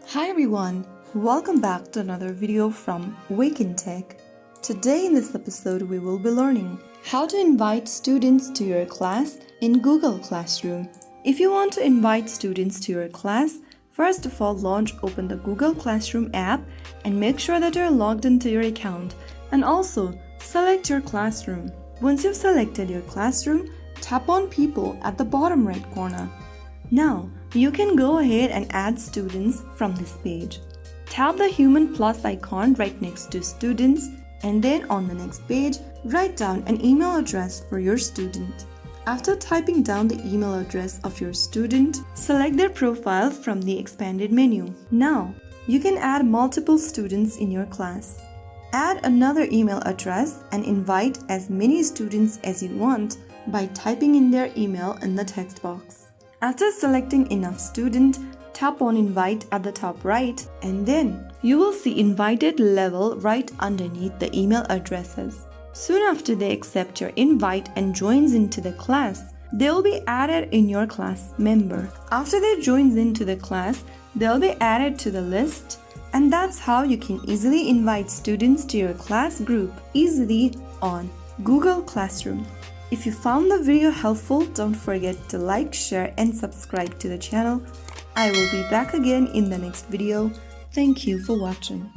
Hi everyone, welcome back to another video from Wake&Tech. Today in this episode we will be learning how to invite students to your class in Google Classroom. If you want to invite students to your class, first of all open the Google Classroom app and make sure that you're logged into your account, and also select your classroom. Once you've selected your classroom, tap on People at the bottom right corner. Now, you can go ahead and add students from this page. Tap the human plus icon right next to students, and then on the next page, write down an email address for your student. After typing down the email address of your student, select their profile from the expanded menu. Now, you can add multiple students in your class. Add another email address and invite as many students as you want by typing in their email in the text box. After selecting enough student, tap on Invite at the top right, and then you will see Invited level right underneath the email addresses. Soon after they accept your invite and joins into the class, they will be added in your class member. After they joins into the class, they'll be added to the list, and that's how you can easily invite students to your class group easily on Google Classroom. If you found the video helpful, don't forget to like, share and subscribe to the channel. I will be back again in the next video. Thank you for watching.